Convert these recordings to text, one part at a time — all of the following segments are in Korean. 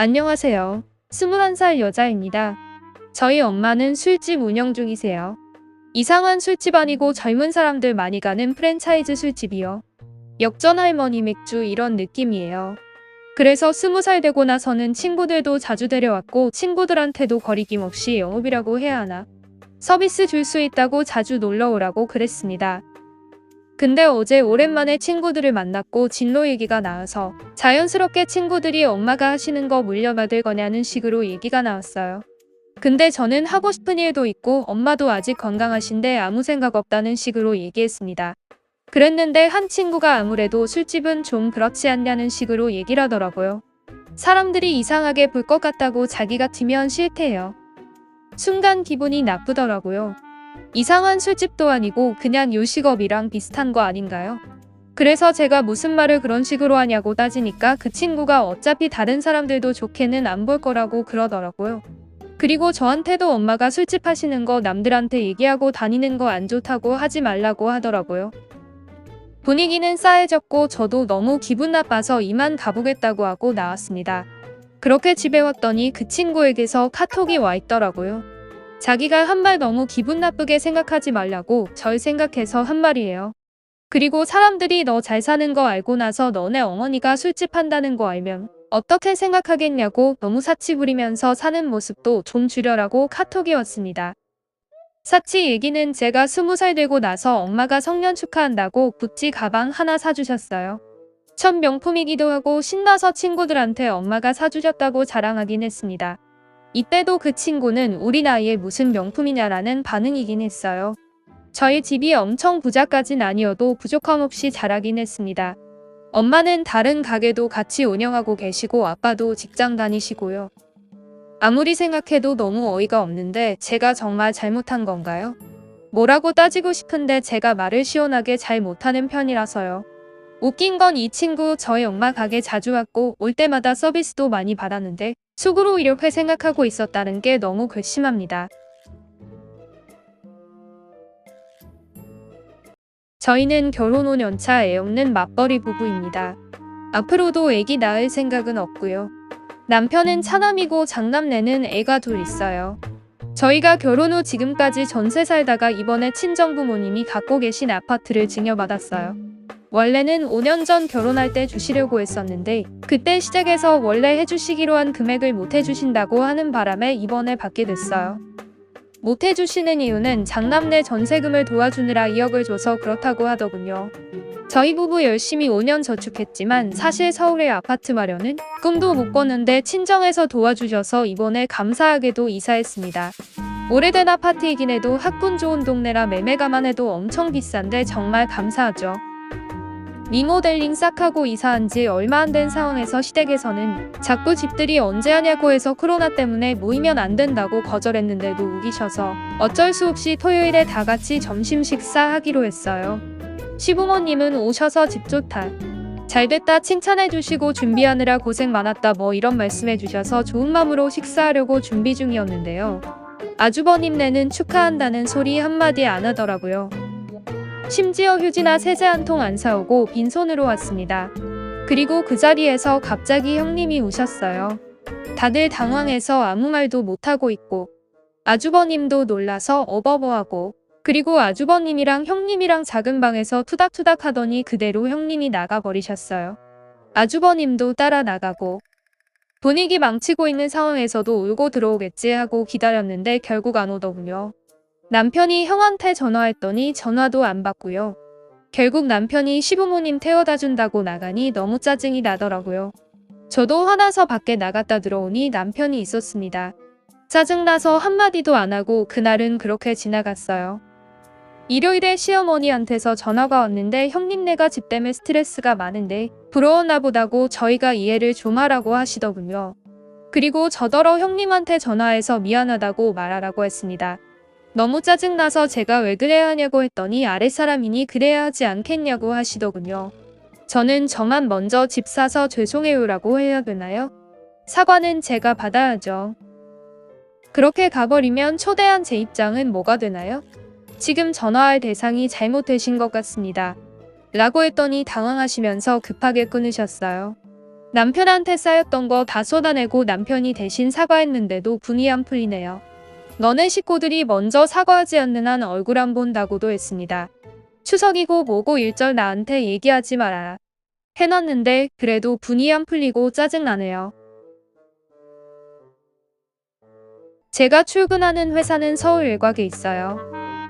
안녕하세요. 21살 여자입니다. 저희 엄마는 술집 운영 중이세요. 이상한 술집 아니고 젊은 사람들 많이 가는 프랜차이즈 술집이요. 역전 할머니 맥주 이런 느낌이에요. 그래서 20살 되고 나서는 친구들도 자주 데려왔고 친구들한테도 거리낌 없이 영업이라고 해야 하나. 서비스 줄 수 있다고 자주 놀러 오라고 그랬습니다. 근데 어제 오랜만에 친구들을 만났고 진로 얘기가 나와서 자연스럽게 친구들이 엄마가 하시는 거 물려받을 거냐는 식으로 얘기가 나왔어요. 근데 저는 하고 싶은 일도 있고 엄마도 아직 건강하신데 아무 생각 없다는 식으로 얘기했습니다. 그랬는데 한 친구가 아무래도 술집은 좀 그렇지 않냐는 식으로 얘기를 하더라고요. 사람들이 이상하게 볼 것 같다고 자기 같으면 싫대요. 순간 기분이 나쁘더라고요. 이상한 술집도 아니고 그냥 요식업이랑 비슷한 거 아닌가요? 그래서 제가 무슨 말을 그런 식으로 하냐고 따지니까 그 친구가 어차피 다른 사람들도 좋게는 안 볼 거라고 그러더라고요. 그리고 저한테도 엄마가 술집 하시는 거 남들한테 얘기하고 다니는 거 안 좋다고 하지 말라고 하더라고요. 분위기는 싸해졌고 저도 너무 기분 나빠서 이만 가보겠다고 하고 나왔습니다. 그렇게 집에 왔더니 그 친구에게서 카톡이 와 있더라고요. 자기가 한 말 너무 기분 나쁘게 생각하지 말라고 절 생각해서 한 말이에요. 그리고 사람들이 너 잘 사는 거 알고 나서 너네 어머니가 술집 한다는 거 알면 어떻게 생각하겠냐고 너무 사치 부리면서 사는 모습도 좀 줄여라고 카톡이 왔습니다. 사치 얘기는 제가 20살 되고 나서 엄마가 성년 축하한다고 구찌 가방 하나 사주셨어요. 첫 명품이기도 하고 신나서 친구들한테 엄마가 사주셨다고 자랑하긴 했습니다. 이때도 그 친구는 우리 나이에 무슨 명품이냐라는 반응이긴 했어요. 저희 집이 엄청 부자까진 아니어도 부족함 없이 자라긴 했습니다. 엄마는 다른 가게도 같이 운영하고 계시고 아빠도 직장 다니시고요. 아무리 생각해도 너무 어이가 없는데 제가 정말 잘못한 건가요? 뭐라고 따지고 싶은데 제가 말을 시원하게 잘 못하는 편이라서요. 웃긴 건 이 친구 저희 엄마 가게 자주 왔고 올 때마다 서비스도 많이 받았는데 속으로 이렇게 생각하고 있었다는 게 너무 괘씸합니다. 저희는 결혼 5년차 애 없는 맞벌이 부부입니다. 앞으로도 애기 낳을 생각은 없고요. 남편은 차남이고 장남내는 애가 둘 있어요. 저희가 결혼 후 지금까지 전세 살다가 이번에 친정부모님이 갖고 계신 아파트를 증여받았어요. 원래는 5년 전 결혼할 때 주시려고 했었는데 그때 시댁에서 원래 해주시기로 한 금액을 못 해주신다고 하는 바람에 이번에 받게 됐어요. 못 해주시는 이유는 장남내 전세금을 도와주느라 2억을 줘서 그렇다고 하더군요. 저희 부부 열심히 5년 저축했지만 사실 서울의 아파트 마련은 꿈도 못 꿨는데 친정에서 도와주셔서 이번에 감사하게도 이사했습니다. 오래된 아파트이긴 해도 학군 좋은 동네라 매매가만 해도 엄청 비싼데 정말 감사하죠. 리모델링 싹 하고 이사한 지 얼마 안 된 상황에서 시댁에서는 자꾸 집들이 언제 하냐고 해서 코로나 때문에 모이면 안 된다고 거절했는데도 우기셔서 어쩔 수 없이 토요일에 다 같이 점심 식사하기로 했어요. 시부모님은 오셔서 집 좋다, 잘됐다 칭찬해주시고 준비하느라 고생 많았다 뭐 이런 말씀해주셔서 좋은 마음으로 식사하려고 준비 중이었는데요. 아주버님네는 축하한다는 소리 한마디 안 하더라고요. 심지어 휴지나 세제 한 통 안 사오고 빈손으로 왔습니다. 그리고 그 자리에서 갑자기 형님이 우셨어요. 다들 당황해서 아무 말도 못하고 있고 아주버님도 놀라서 어버버하고 그리고 아주버님이랑 형님이랑 작은 방에서 투닥투닥 하더니 그대로 형님이 나가버리셨어요. 아주버님도 따라 나가고 분위기 망치고 있는 상황에서도 울고 들어오겠지 하고 기다렸는데 결국 안 오더군요. 남편이 형한테 전화했더니 전화도 안 받고요. 결국 남편이 시부모님 태워다 준다고 나가니 너무 짜증이 나더라고요. 저도 화나서 밖에 나갔다 들어오니 남편이 있었습니다. 짜증나서 한마디도 안 하고 그날은 그렇게 지나갔어요. 일요일에 시어머니한테서 전화가 왔는데 형님네가 집 때문에 스트레스가 많은데 부러웠나 보다고 저희가 이해를 좀 하라고 하시더군요. 그리고 저더러 형님한테 전화해서 미안하다고 말하라고 했습니다. 너무 짜증나서 제가 왜 그래야 하냐고 했더니 아랫사람이니 그래야 하지 않겠냐고 하시더군요. 저는 저만 먼저 집 사서 죄송해요라고 해야 되나요? 사과는 제가 받아야죠. 그렇게 가버리면 초대한 제 입장은 뭐가 되나요? 지금 전화할 대상이 잘못되신 것 같습니다. 라고 했더니 당황하시면서 급하게 끊으셨어요. 남편한테 쌓였던 거 다 쏟아내고 남편이 대신 사과했는데도 분이 안 풀리네요. 너네 식구들이 먼저 사과하지 않는 한 얼굴 안 본다고도 했습니다. 추석이고 뭐고 일절 나한테 얘기하지 마라. 해놨는데 그래도 분이 안 풀리고 짜증나네요. 제가 출근하는 회사는 서울 외곽에 있어요.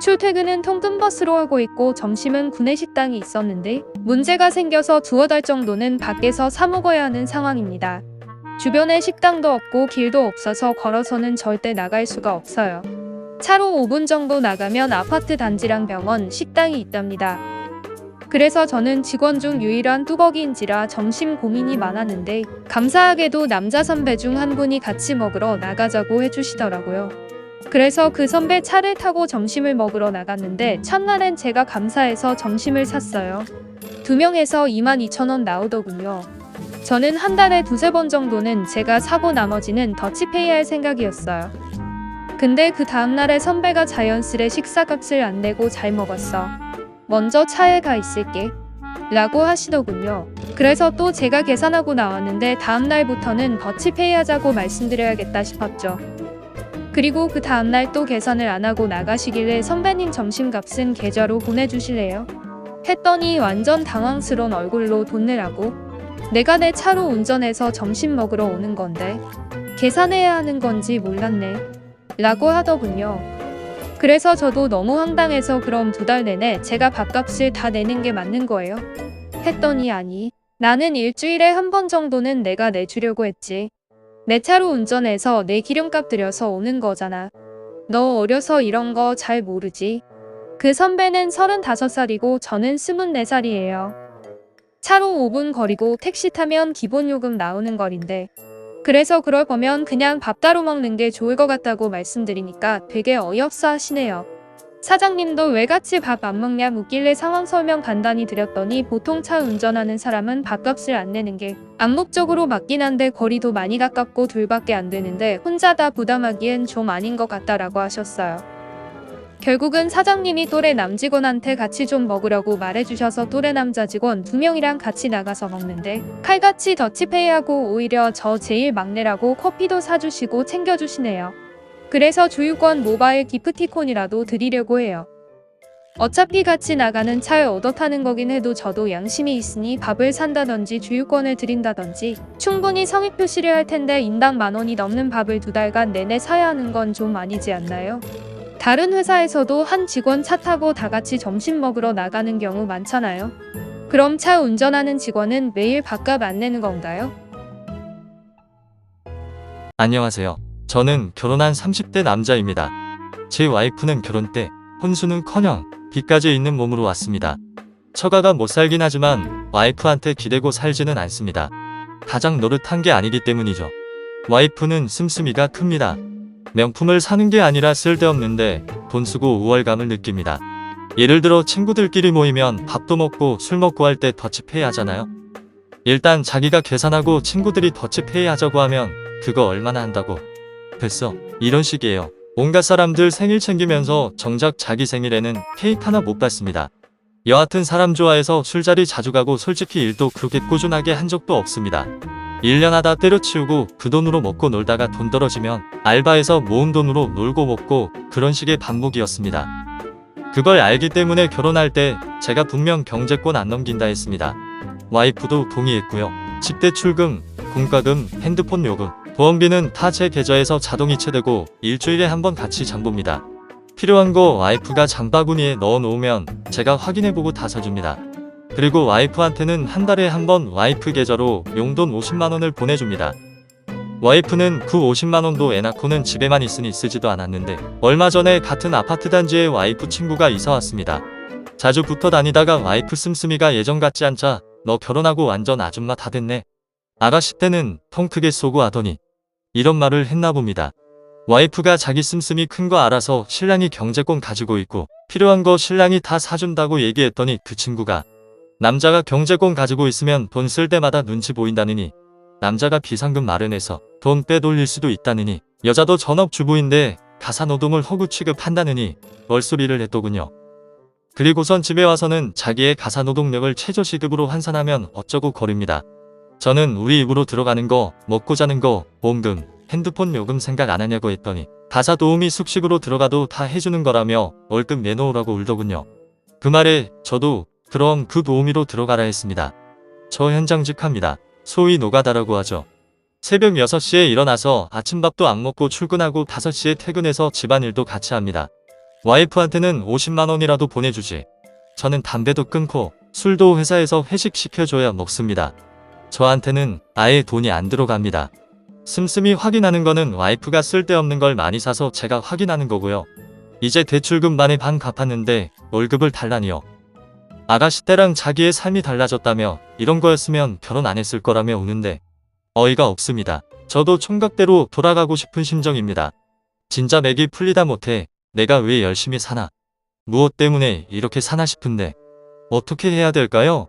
출퇴근은 통근버스로 하고 있고 점심은 구내식당이 있었는데 문제가 생겨서 두어 달 정도는 밖에서 사 먹어야 하는 상황입니다. 주변에 식당도 없고 길도 없어서 걸어서는 절대 나갈 수가 없어요. 차로 5분 정도 나가면 아파트 단지랑 병원, 식당이 있답니다. 그래서 저는 직원 중 유일한 뚜벅이인지라 점심 고민이 많았는데 감사하게도 남자 선배 중 한 분이 같이 먹으러 나가자고 해주시더라고요. 그래서 그 선배 차를 타고 점심을 먹으러 나갔는데 첫날엔 제가 감사해서 점심을 샀어요. 2명에서 22,000원 나오더군요. 저는 한 달에 두세 번 정도는 제가 사고 나머지는 더치페이 할 생각이었어요. 근데 그 다음날에 선배가 자연스레 식사값을 안 내고 잘 먹었어. 먼저 차에 가 있을게. 라고 하시더군요. 그래서 또 제가 계산하고 나왔는데 다음날부터는 더치페이 하자고 말씀드려야겠다 싶었죠. 그리고 그 다음날 또 계산을 안 하고 나가시길래 선배님 점심값은 계좌로 보내주실래요? 했더니 완전 당황스러운 얼굴로 돈 내라고? 내가 내 차로 운전해서 점심 먹으러 오는 건데 계산해야 하는 건지 몰랐네. 라고 하더군요. 그래서 저도 너무 황당해서 그럼 2달 내내 제가 밥값을 다 내는 게 맞는 거예요? 했더니 아니, 나는 일주일에 한 번 정도는 내가 내주려고 했지. 내 차로 운전해서 내 기름값 들여서 오는 거잖아. 너 어려서 이런 거 잘 모르지? 그 선배는 35살이고 저는 24살이에요. 차로 5분 거리고 택시 타면 기본 요금 나오는 거리인데 그래서 그럴 거면 그냥 밥 따로 먹는 게 좋을 것 같다고 말씀드리니까 되게 어이없어 하시네요. 사장님도 왜 같이 밥 안 먹냐 묻길래 상황 설명 간단히 드렸더니 보통 차 운전하는 사람은 밥값을 안 내는 게 암묵적으로 맞긴 한데 거리도 많이 가깝고 둘밖에 안 되는데 혼자 다 부담하기엔 좀 아닌 것 같다라고 하셨어요. 결국은 사장님이 또래 남직원한테 같이 좀 먹으라고 말해주셔서 또래 남자 직원 2명이랑 같이 나가서 먹는데 칼같이 더치페이하고 오히려 저 제일 막내라고 커피도 사주시고 챙겨주시네요. 그래서 주유권 모바일 기프티콘이라도 드리려고 해요. 어차피 같이 나가는 차에 얻어 타는 거긴 해도 저도 양심이 있으니 밥을 산다든지 주유권을 드린다든지 충분히 성의 표시를 할 텐데 인당 10,000원이 넘는 밥을 2달간 내내 사야 하는 건 좀 아니지 않나요? 다른 회사에서도 한 직원 차 타고 다 같이 점심 먹으러 나가는 경우 많잖아요. 그럼 차 운전하는 직원은 매일 밥값 안 내는 건가요? 안녕하세요. 저는 결혼한 30대 남자입니다. 제 와이프는 결혼 때 혼수는커녕 빚까지 있는 몸으로 왔습니다. 처가가 못 살긴 하지만 와이프한테 기대고 살지는 않습니다. 가장 노릇한 게 아니기 때문이죠. 와이프는 씀씀이가 큽니다. 명품을 사는 게 아니라 쓸데없는데 돈 쓰고 우월감을 느낍니다. 예를 들어 친구들끼리 모이면 밥도 먹고 술 먹고 할 때 더치페이 하잖아요. 일단 자기가 계산하고 친구들이 더치페이 하자고 하면 그거 얼마나 한다고. 됐어. 이런 식이에요. 온갖 사람들 생일 챙기면서 정작 자기 생일에는 케이크 하나 못 받습니다. 여하튼 사람 좋아해서 술자리 자주 가고 솔직히 일도 그렇게 꾸준하게 한 적도 없습니다. 1년 하다 때려치우고 그 돈으로 먹고 놀다가 돈 떨어지면 알바해서 모은 돈으로 놀고 먹고 그런 식의 반복이었습니다. 그걸 알기 때문에 결혼할 때 제가 분명 경제권 안 넘긴다 했습니다. 와이프도 동의했고요. 집대 출금, 공과금, 핸드폰 요금, 보험비는 다 제 계좌에서 자동 이체되고 일주일에 한 번 같이 장봅니다. 필요한 거 와이프가 장바구니에 넣어 놓으면 제가 확인해보고 다 사줍니다. 그리고 와이프한테는 한 달에 한 번 와이프 계좌로 용돈 50만원을 보내줍니다. 와이프는 그 50만원도 애 낳고는 집에만 있으니 쓰지도 않았는데 얼마 전에 같은 아파트 단지에 와이프 친구가 이사 왔습니다. 자주 붙어 다니다가 와이프 씀씀이가 예전 같지 않자 너 결혼하고 완전 아줌마 다 됐네. 아가씨 때는 통 크게 쏘고 하더니 이런 말을 했나 봅니다. 와이프가 자기 씀씀이 큰 거 알아서 신랑이 경제권 가지고 있고 필요한 거 신랑이 다 사준다고 얘기했더니 그 친구가 남자가 경제권 가지고 있으면 돈 쓸 때마다 눈치 보인다느니 남자가 비상금 마련해서 돈 빼돌릴 수도 있다느니 여자도 전업주부인데 가사노동을 허구 취급한다느니 얼소리를 했더군요. 그리고선 집에 와서는 자기의 가사노동력을 최저시급으로 환산하면 어쩌고 거립니다. 저는 우리 입으로 들어가는 거, 먹고 자는 거, 보험금, 핸드폰 요금 생각 안 하냐고 했더니 가사 도우미 숙식으로 들어가도 다 해주는 거라며 월급 내놓으라고 울더군요. 그 말에 저도 그럼 그 도우미로 들어가라 했습니다. 저 현장직합니다. 소위 노가다라고 하죠. 새벽 6시에 일어나서 아침밥도 안 먹고 출근하고 5시에 퇴근해서 집안일도 같이 합니다. 와이프한테는 50만 원이라도 보내주지. 저는 담배도 끊고 술도 회사에서 회식 시켜줘야 먹습니다. 저한테는 아예 돈이 안 들어갑니다. 씀씀이 확인하는 거는 와이프가 쓸데없는 걸 많이 사서 제가 확인하는 거고요. 이제 대출금 반의 반 갚았는데 월급을 달라니요. 아가씨 때랑 자기의 삶이 달라졌다며 이런 거였으면 결혼 안 했을 거라며 우는데 어이가 없습니다. 저도 총각대로 돌아가고 싶은 심정입니다. 진짜 맥이 풀리다 못해 내가 왜 열심히 사나? 무엇 때문에 이렇게 사나 싶은데 어떻게 해야 될까요?